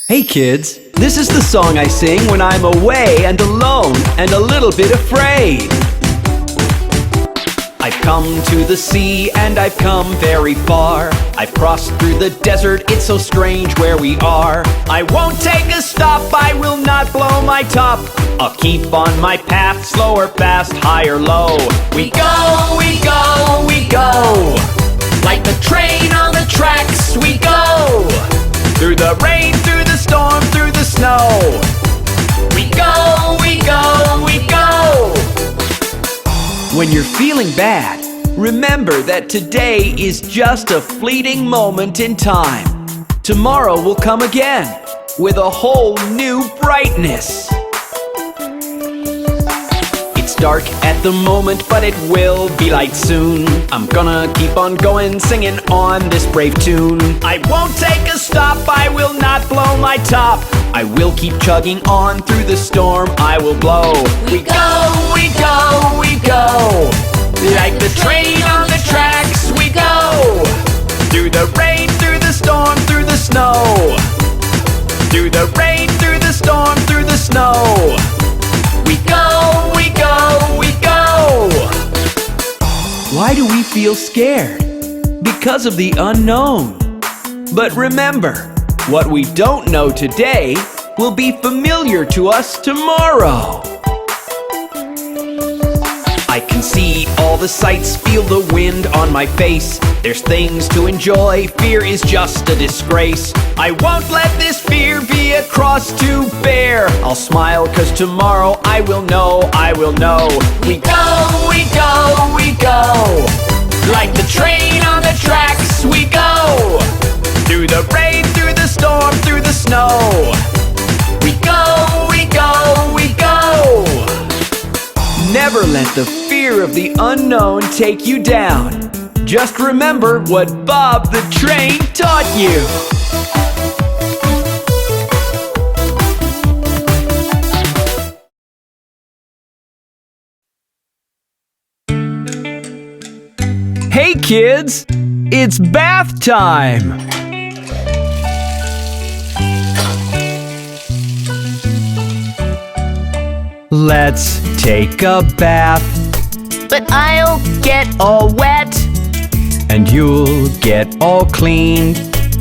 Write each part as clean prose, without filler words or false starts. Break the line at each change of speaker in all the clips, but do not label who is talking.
Hey kids, this is the song I sing when I'm away and alone and a little bit afraid. I've come to the sea and I've come very far. I've crossed through the desert, it's so strange where we are. I won't take a stop, I will not blow my top. I'll keep on my path, slow or fast, high or low. We go, we go, we go. Like the train on the tracks, we go. Through the rain, through the storm, through the snow. We go, we go, we go. When you're feeling bad, remember that today is just a fleeting moment in time. Tomorrow will come again with a whole new brightness. It's dark at the moment, but it will be light soon. I'm gonna keep on going, singing on this brave tune. I won't take a stop, I will not blow my top. I will keep chugging on through the storm, I will blow. We go, we go, we go. Like the train on the tracks, we go. Through the rain, through the storm, through the snow. Through the rain, through the storm, through the snow. We go, we go, we go. Why do we feel scared? Because of the unknown. But remember, what we don't know today will be familiar to us tomorrow. I can see all the sights, feel the wind on my face. There's things to enjoy, fear is just a disgrace. I won't let this fear be a cross to bear. I'll smile 'cause tomorrow I will know, I will know. We go, we go, we go. Like the train on the tracks, we go. Through the rain, through the storm, through the snow. We go, we go, we go. Never let the fear of the unknown take you down. Just remember what Bob the Train taught you. Hey kids, it's bath time. Let's take a bath.
But I'll get all wet.
And you'll get all clean.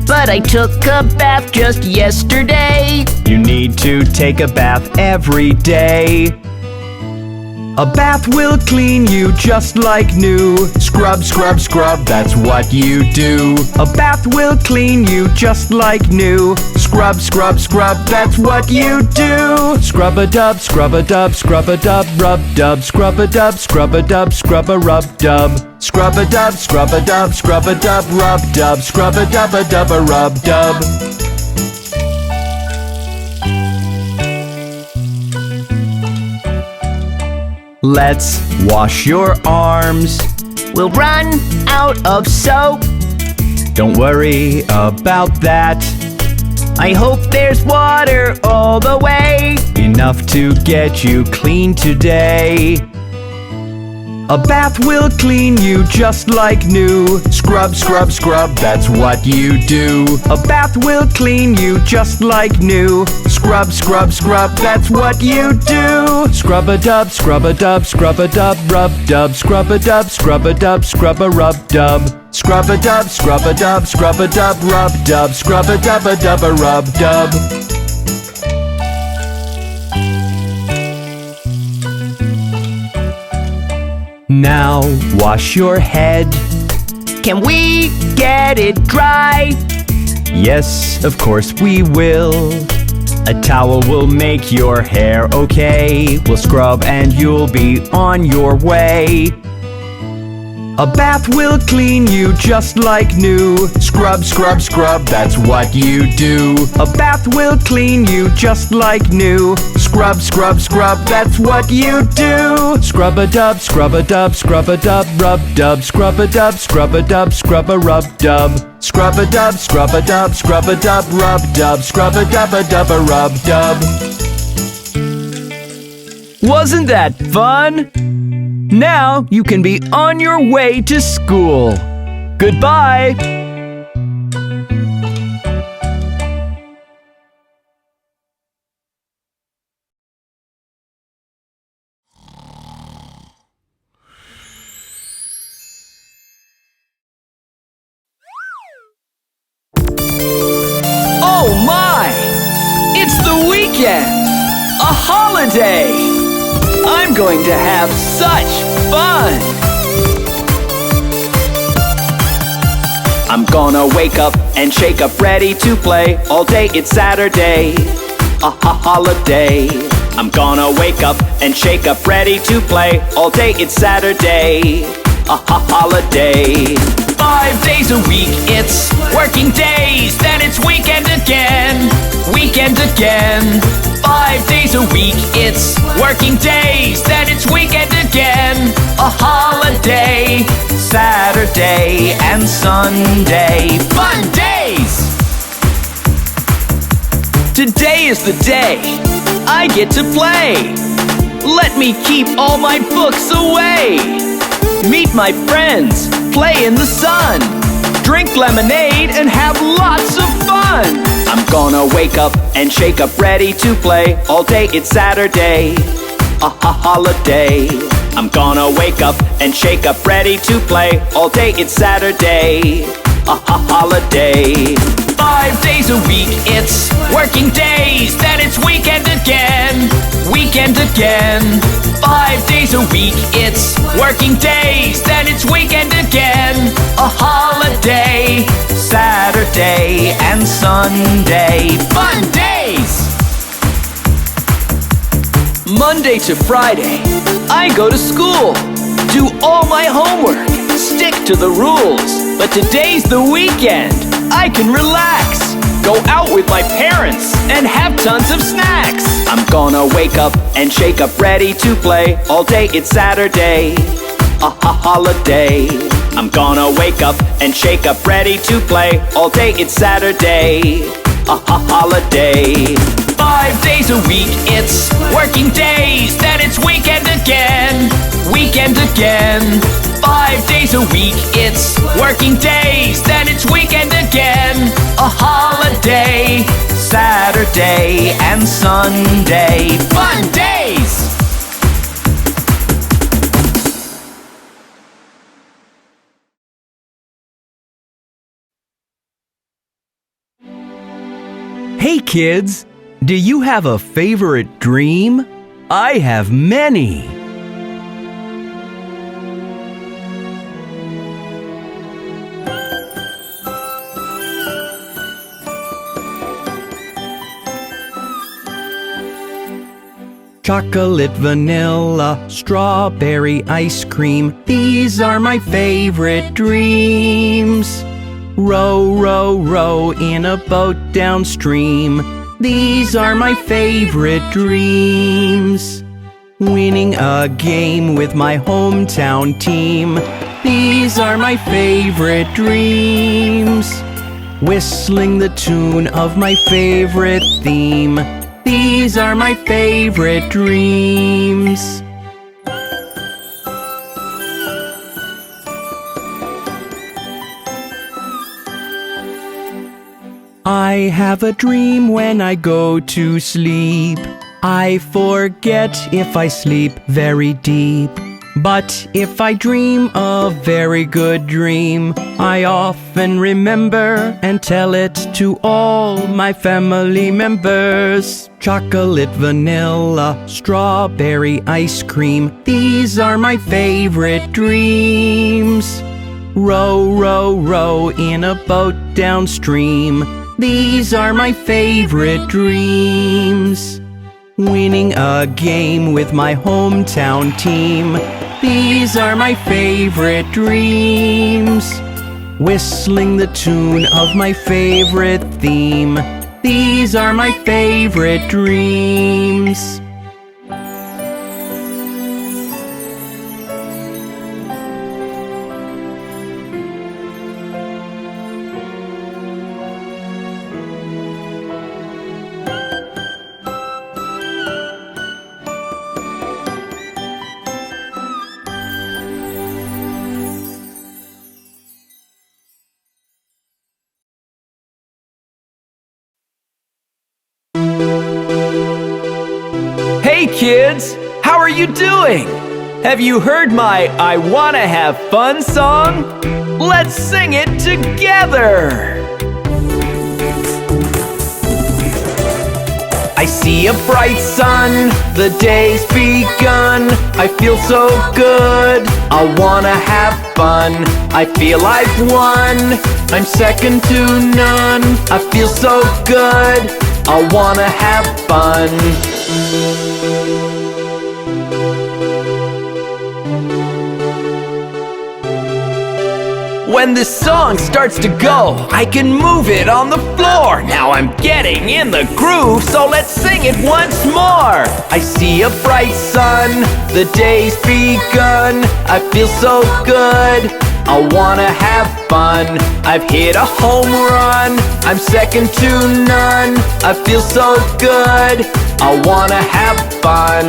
But I took a bath just yesterday.
You need to take a bath every day. A bath will clean you just like new. Scrub, scrub, scrub, that's what you do. A bath will clean you just like new. Scrub, scrub, scrub, that's what you do. Scrub-a-dub, scrub-a-dub, scrub-a-dub, rub-dub, scrub-a-dub, scrub-a-dub, scrub-a-rub-dub. Scrub-a-dub, scrub-a-dub, scrub-a-dub, rub-dub, scrub-a-dub-a-dub-a-rub-dub. Let's wash your arms.
We'll run out of soap.
Don't worry about that.
I hope there's water all the way.
Enough to get you clean today. A bath will clean you just like new. Scrub, scrub, scrub, that's what you do. A bath will clean you just like new. Scrub, scrub, scrub, that's what you do. Scrub-a-dub, scrub-a-dub, scrub-a-dub, rub-dub, scrub-a-dub, scrub-a-dub, scrub-a-rub-dub. Scrub-a-dub, scrub-a-dub, scrub-a-dub, rub-dub, scrub-a-dub-a-dub-a-rub-dub. Now wash your head.
Can we get it dry?
Yes, of course we will. A towel will make your hair okay. We'll scrub and you'll be on your way. A bath will clean you just like new. Scrub, scrub, scrub, that's what you do. A bath will clean you just like new. Scrub, scrub, scrub, that's what you do. Scrub-a-dub, scrub-a-dub, scrub-a-dub, rub-dub, scrub-a-dub, scrub-a-dub, scrub-a-rub-dub. Scrub-a-dub, scrub-a-dub, scrub-a-dub, rub-dub, scrub-a-dub-a-dub-a-rub-dub. Wasn't that fun? Now you can be on your way to school. Goodbye! holiday! I'm going to have such fun! I'm gonna wake up and shake up, ready to play. All day it's Saturday, a holiday. I'm gonna wake up and shake up, ready to play. All day it's Saturday, a holiday. 5 days a week, it's working days. Then it's weekend again, weekend again. 5 days a week, it's working days. Then it's weekend again, a holiday. Saturday and Sunday, fun days! Today is the day I get to play. Let me keep all my books away. Meet my friends, play in the sun, drink lemonade and have lots of fun. I'm gonna wake up and shake up, ready to play. All day it's Saturday, a holiday. I'm gonna wake up and shake up, ready to play. All day it's Saturday, a holiday. 5 days a week, it's working days. Then it's weekend again, weekend again. 5 days a week, it's working days. Then it's weekend again, a holiday. Saturday and Sunday, fun days! Monday to Friday, I go to school, do all my homework, stick to the rules. But today's the weekend, I can relax, go out with my parents and have tons of snacks. I'm gonna wake up and shake up, ready to play. All day it's Saturday, a holiday. I'm gonna wake up and shake up, ready to play. All day it's Saturday, a holiday. 5 days a week, it's working days. Then it's weekend again, weekend again. 5 days a week, it's working days. Then it's weekend again, a holiday. Saturday and Sunday, fun days!
Hey kids, do you have a favorite dream? I have many. Chocolate, vanilla, strawberry ice cream. These are my favorite dreams. Row, row, row in a boat downstream. These are my favorite dreams. Winning a game with my hometown team. These are my favorite dreams. Whistling the tune of my favorite theme. These are my favorite dreams. I have a dream when I go to sleep. I forget if I sleep very deep. But if I dream a very good dream, I often remember and tell it to all my family members. Chocolate, vanilla, strawberry ice cream. These are my favorite dreams. Row, row, row in a boat downstream. These are my favorite dreams. Winning a game with my hometown team. These are my favorite dreams. Whistling the tune of my favorite theme. These are my favorite dreams.
Hey kids, how are you doing? Have you heard my I Wanna Have Fun song? Let's sing it together! I I see a bright sun, the day's begun. I feel so good, I wanna have fun. I feel I've won, I'm second to none. I feel so good, I wanna have fun. When this song starts to go, I can move it on the floor. Now I'm getting in the groove, so let's sing it once more. I see a bright sun, the day's begun. I feel so good, I wanna have fun. I've hit a home run, I'm second to none. I feel so good, I wanna have fun.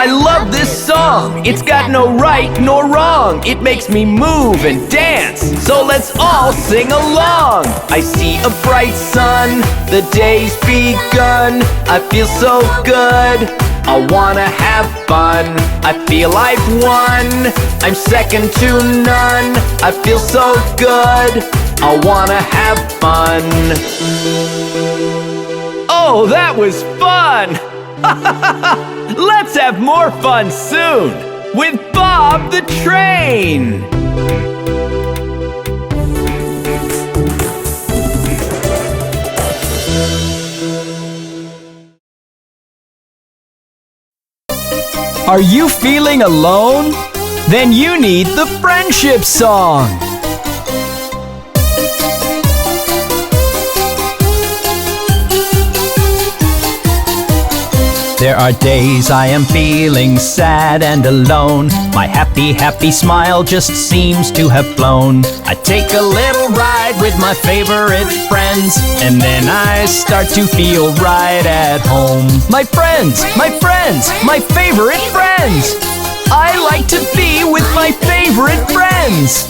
I love this song, it's got no right nor wrong. It makes me move and dance, so let's all sing along. I see a bright sun, the day's begun. I feel so good, I wanna have fun. I feel I've won, I'm second to none. I feel so good, I wanna have fun. Oh, that was fun! Let's have more fun soon with Bob the Train! Are you feeling alone? Then you need the friendship song! There are days I am feeling sad and alone. My happy, happy smile just seems to have flown. I take a little ride with my favorite friends, and then I start to feel right at home. My friends, my friends, my favorite friends. I like to be with my favorite friends.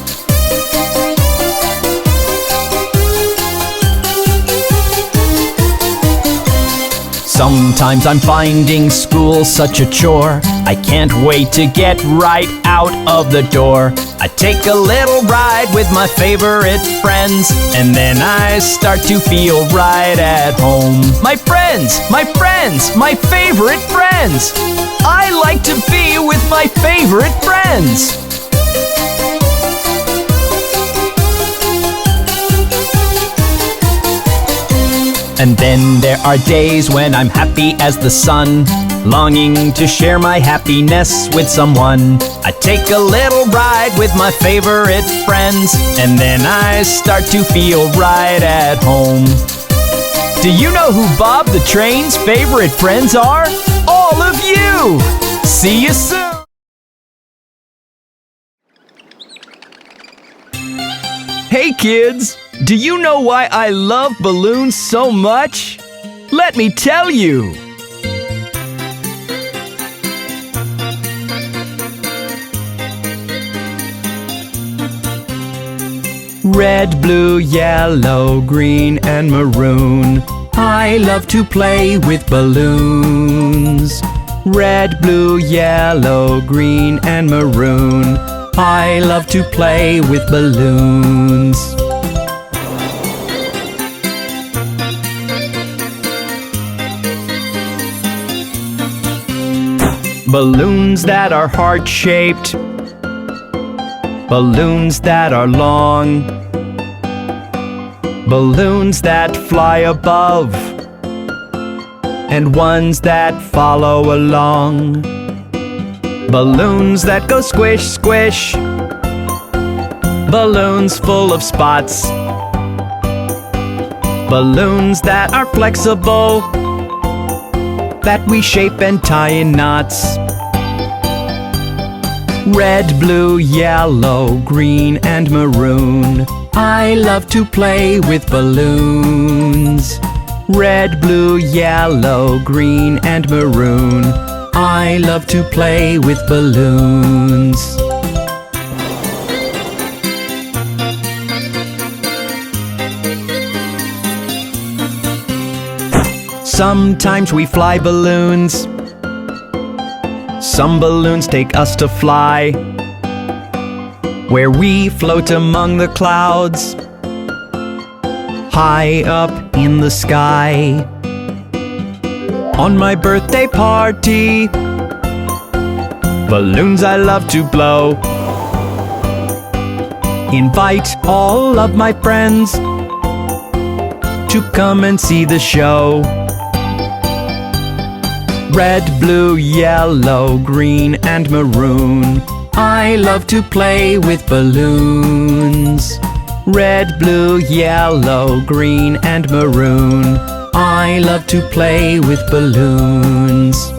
Sometimes I'm finding school such a chore. I can't wait to get right out of the door. I take a little ride with my favorite friends, and then I start to feel right at home. My friends, my friends, my favorite friends. I like to be with my favorite friends. And then there are days when I'm happy as the sun, longing to share my happiness with someone. I take a little ride with my favorite friends, and then I start to feel right at home. Do you know who Bob the Train's favorite friends are? All of you! See you soon! Hey kids! Do you know why I love balloons so much? Let me tell you! Red, blue, yellow, green, and maroon. I love to play with balloons. Red, blue, yellow, green, and maroon. I love to play with balloons. Balloons that are heart-shaped, balloons that are long, balloons that fly above, and ones that follow along. Balloons that go squish, squish, balloons full of spots, balloons that are flexible, that we shape and tie in knots. Red, blue, yellow, green, and maroon. I love to play with balloons. Red, blue, yellow, green, and maroon. I love to play with balloons. Sometimes we fly balloons. Some balloons take us to fly.
where we float among the clouds, high up in the sky. On my birthday party, balloons I love to blow. Invite all of my friends to come and see the show. Red, blue, yellow, green, and maroon, I love to play with balloons. Red, blue, yellow, green, and maroon, I love to play with balloons.